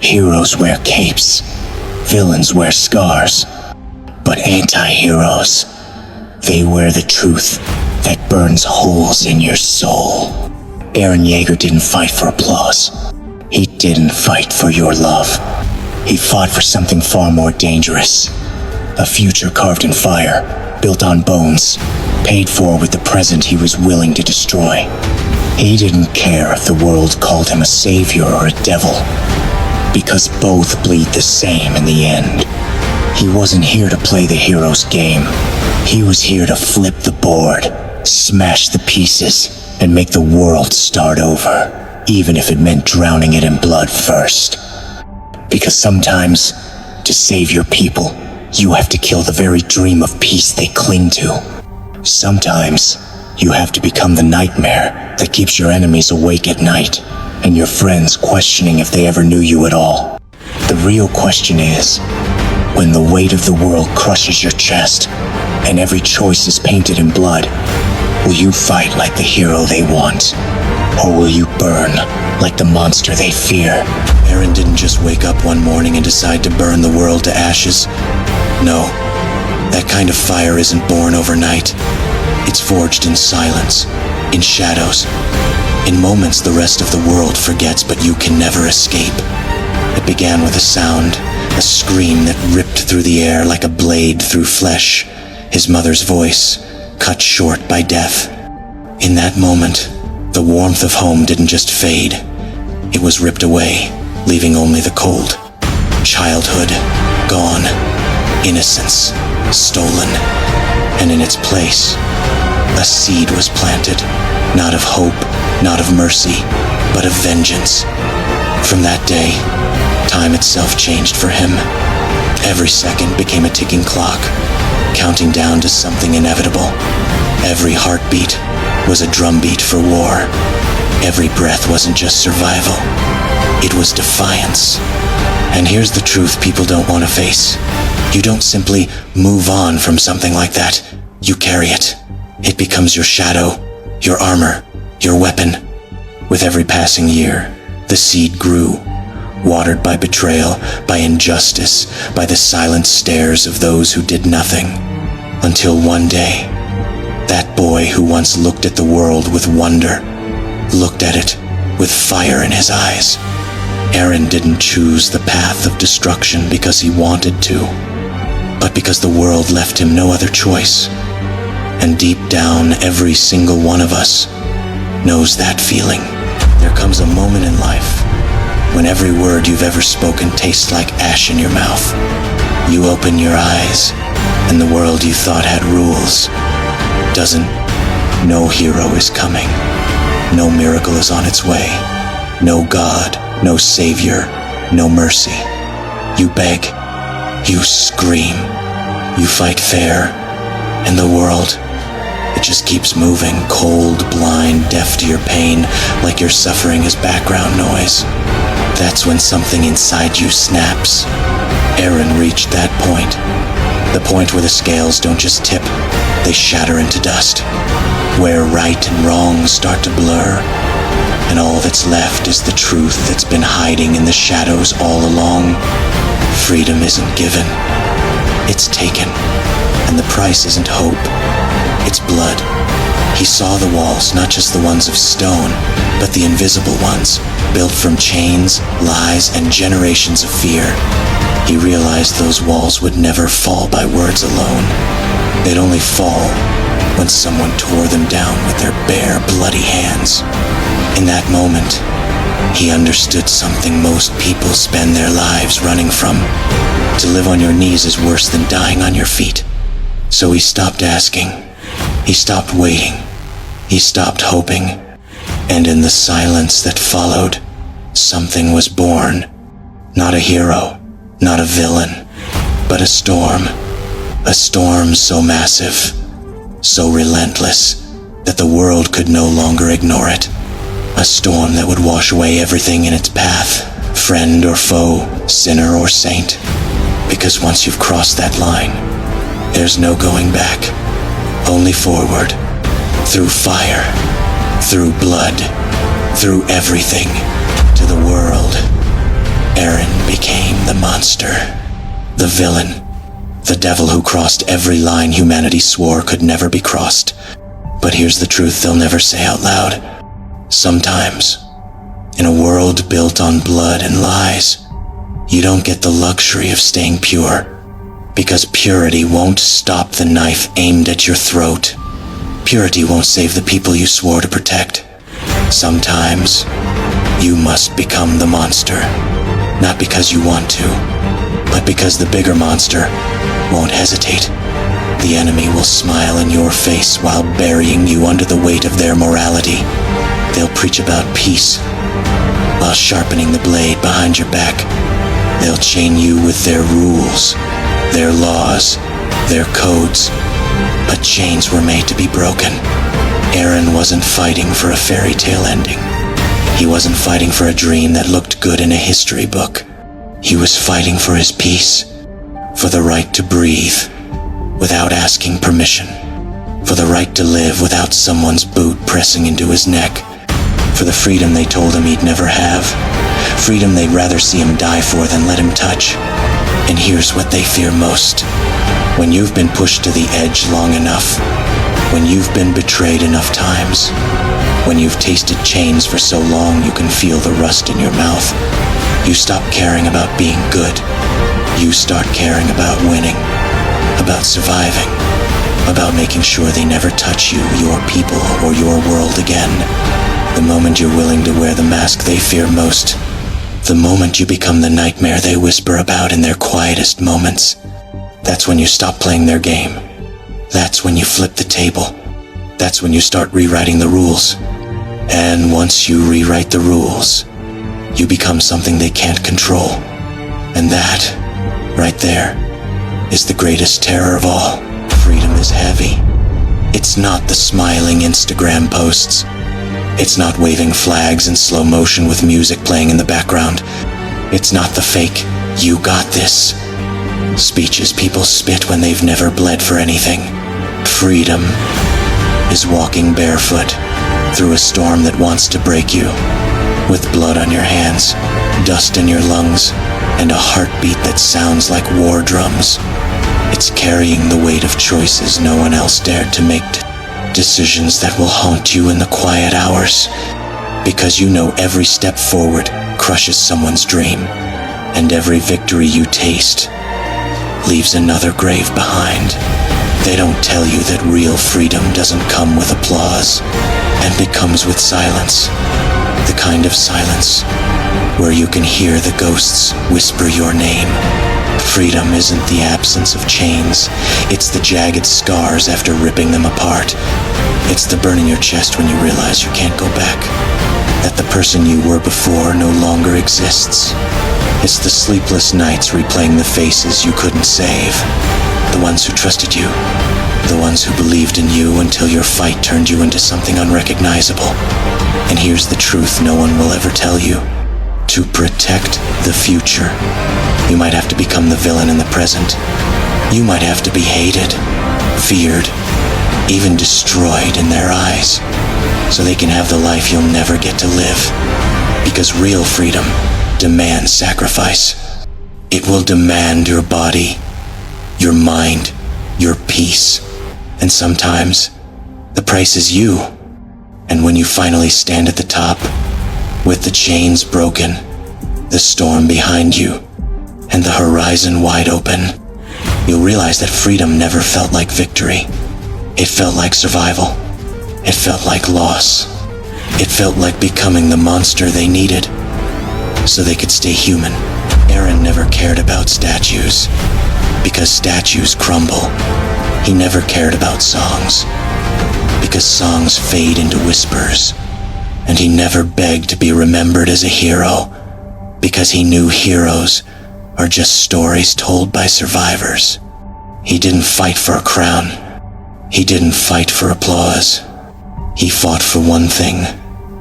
Heroes wear capes, villains wear scars, but anti-heroes, they wear the truth that burns holes in your soul. Eren Yeager didn't fight for applause. He didn't fight for your love. He fought for something far more dangerous. A future carved in fire, built on bones, paid for with the present he was willing to destroy. He didn't care if the world called him a savior or a devil, because both bleed the same in the end. He wasn't here to play the hero's game. He was here to flip the board, smash the pieces, and make the world start over, even if it meant drowning it in blood first. Because sometimes, to save your people, you have to kill the very dream of peace they cling to. Sometimes, you have to become the nightmare that keeps your enemies awake at night, and your friends questioning if they ever knew you at all. The real question is, when the weight of the world crushes your chest, and every choice is painted in blood, will you fight like the hero they want? Or will you burn like the monster they fear? Eren didn't just wake up one morning and decide to burn the world to ashes. No, that kind of fire isn't born overnight. It's forged in silence, in shadows, in moments the rest of the world forgets, but you can never escape. It began with a sound, a scream that ripped through the air like a blade through flesh, his mother's voice, cut short by death. In that moment, the warmth of home didn't just fade. It was ripped away, leaving only the cold. Childhood, gone. Innocence, stolen. And in its place, a seed was planted, not of hope, not of mercy, but of vengeance. From that day, time itself changed for him. Every second became a ticking clock, counting down to something inevitable. Every heartbeat was a drumbeat for war. Every breath wasn't just survival, it was defiance. And here's the truth people don't want to face. You don't simply move on from something like that. You carry it. It becomes your shadow, your armor, your weapon. With every passing year, the seed grew, watered by betrayal, by injustice, by the silent stares of those who did nothing. Until one day, that boy who once looked at the world with wonder, looked at it with fire in his eyes. Eren didn't choose the path of destruction because he wanted to, but because the world left him no other choice. And deep down, every single one of us knows that feeling. There comes a moment in life when every word you've ever spoken tastes like ash in your mouth. You open your eyes, and the world you thought had rules doesn't. No hero is coming. No miracle is on its way. No God, no savior, no mercy. You beg, you scream, you fight fair, and the world, it just keeps moving, cold, blind, deaf to your pain, like your suffering is background noise. That's when something inside you snaps. Eren reached that point. The point where the scales don't just tip, they shatter into dust. Where right and wrong start to blur. And all that's left is the truth that's been hiding in the shadows all along. Freedom isn't given, it's taken. And the price isn't hope, it's blood. He saw the walls, not just the ones of stone, but the invisible ones, built from chains, lies, and generations of fear. He realized those walls would never fall by words alone. They'd only fall when someone tore them down with their bare, bloody hands. In that moment, he understood something most people spend their lives running from. To live on your knees is worse than dying on your feet. So he stopped asking. He stopped waiting. He stopped hoping. And in the silence that followed, something was born. Not a hero, not a villain, but a storm. A storm so massive, so relentless, that the world could no longer ignore it. A storm that would wash away everything in its path, friend or foe, sinner or saint. Because once you've crossed that line, there's no going back, only forward, through fire, through blood, through everything, to the world Eren became the monster, the villain, the devil who crossed every line humanity swore could never be crossed. But here's the truth they'll never say out loud. Sometimes, in a world built on blood and lies, you don't get the luxury of staying pure, because purity won't stop the knife aimed at your throat. Purity won't save the people you swore to protect. Sometimes, you must become the monster, not because you want to, but because the bigger monster won't hesitate. The enemy will smile in your face while burying you under the weight of their morality. They'll preach about peace while sharpening the blade behind your back. They'll chain you with their rules, their laws, their codes. But chains were made to be broken. Eren wasn't fighting for a fairy tale ending. He wasn't fighting for a dream that looked good in a history book. He was fighting for his peace, for the right to breathe without asking permission, for the right to live without someone's boot pressing into his neck, for the freedom they told him he'd never have, freedom they'd rather see him die for than let him touch. And here's what they fear most. When you've been pushed to the edge long enough, when you've been betrayed enough times, when you've tasted chains for so long you can feel the rust in your mouth, you stop caring about being good. You start caring about winning, about surviving, about making sure they never touch you, your people, or your world again. The moment you're willing to wear the mask they fear most, the moment you become the nightmare they whisper about in their quietest moments, that's when you stop playing their game. That's when you flip the table. That's when you start rewriting the rules. And once you rewrite the rules, you become something they can't control. And that, right there, is the greatest terror of all. Freedom is heavy. It's not the smiling Instagram posts. It's not waving flags in slow motion with music playing in the background. It's not the fake, "you got this" speeches people spit when they've never bled for anything. Freedom is walking barefoot through a storm that wants to break you, with blood on your hands, dust in your lungs, and a heartbeat that sounds like war drums. It's carrying the weight of choices no one else dared to make, decisions that will haunt you in the quiet hours, because you know every step forward crushes someone's dream, and every victory you taste leaves another grave behind. They don't tell you that real freedom doesn't come with applause, and it comes with silence. The kind of silence where you can hear the ghosts whisper your name. Freedom isn't the absence of chains, it's the jagged scars after ripping them apart. It's the burn in your chest when you realize you can't go back, that the person you were before no longer exists. It's the sleepless nights replaying the faces you couldn't save, the ones who trusted you, the ones who believed in you until your fight turned you into something unrecognizable. And here's the truth no one will ever tell you. To protect the future, you might have to become the villain in the present. You might have to be hated, feared, even destroyed in their eyes, so they can have the life you'll never get to live. Because real freedom demands sacrifice. It will demand your body, your mind, your peace, and sometimes the price is you. And when you finally stand at the top, with the chains broken, the storm behind you, and the horizon wide open, you'll realize that freedom never felt like victory. It felt like survival. It felt like loss. It felt like becoming the monster they needed, so they could stay human. Eren never cared about statues, because statues crumble. He never cared about songs, because songs fade into whispers. And he never begged to be remembered as a hero, because he knew heroes are just stories told by survivors. He didn't fight for a crown. He didn't fight for applause. He fought for one thing,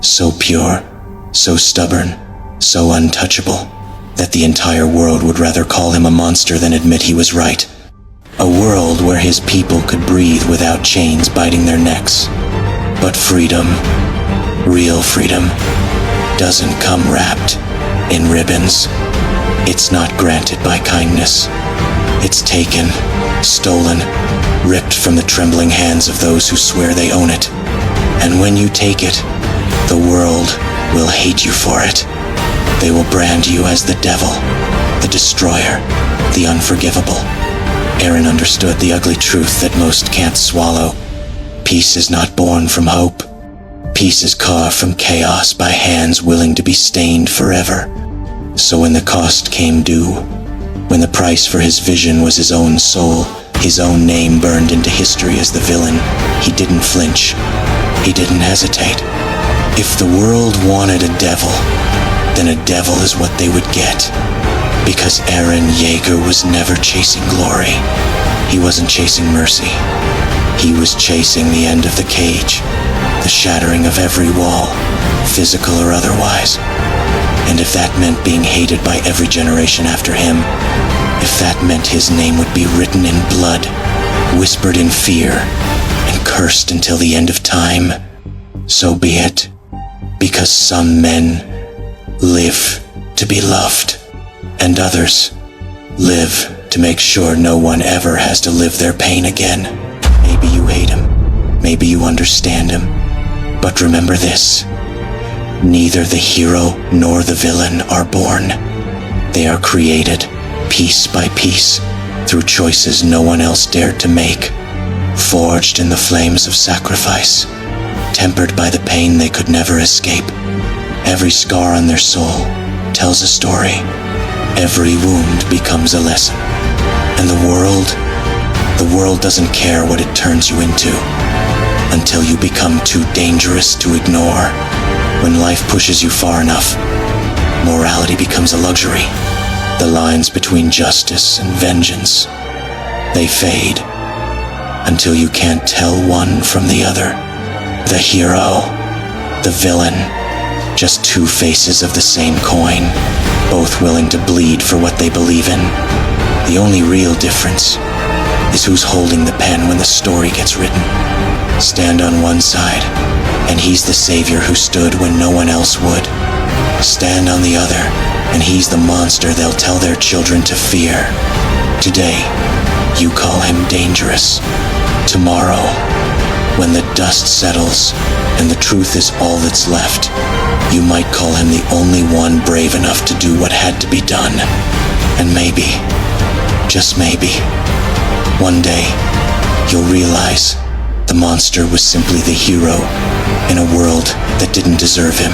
so pure, so stubborn, so untouchable, that the entire world would rather call him a monster than admit he was right. A world where his people could breathe without chains biting their necks. But freedom, real freedom, doesn't come wrapped in ribbons. It's not granted by kindness. It's taken, stolen, ripped from the trembling hands of those who swear they own it. And when you take it, the world will hate you for it. They will brand you as the devil, the destroyer, the unforgivable. Eren understood the ugly truth that most can't swallow. Peace is not born from hope. Peace is carved from chaos by hands willing to be stained forever. So when the cost came due, when the price for his vision was his own soul, his own name burned into history as the villain, he didn't flinch. He didn't hesitate. If the world wanted a devil, then a devil is what they would get. Because Eren Yeager was never chasing glory. He wasn't chasing mercy. He was chasing the end of the cage, the shattering of every wall, physical or otherwise. And if that meant being hated by every generation after him, if that meant his name would be written in blood, whispered in fear, and cursed until the end of time, so be it. Because some men live to be loved, and others live to make sure no one ever has to live their pain again. Maybe you hate him, maybe you understand him, but remember this. Neither the hero nor the villain are born. They are created, piece by piece, through choices no one else dared to make, forged in the flames of sacrifice, tempered by the pain they could never escape. Every scar on their soul tells a story. Every wound becomes a lesson. And the world doesn't care what it turns you into, until you become too dangerous to ignore. When life pushes you far enough, morality becomes a luxury. The lines between justice and vengeance, they fade, until you can't tell one from the other. The hero, the villain, just two faces of the same coin, both willing to bleed for what they believe in. The only real difference is who's holding the pen when the story gets written. Stand on one side, and he's the savior who stood when no one else would. Stand on the other, and he's the monster they'll tell their children to fear. Today, you call him dangerous. Tomorrow, when the dust settles and the truth is all that's left, you might call him the only one brave enough to do what had to be done. And maybe, just maybe, one day, you'll realize the monster was simply the hero in a world that didn't deserve him.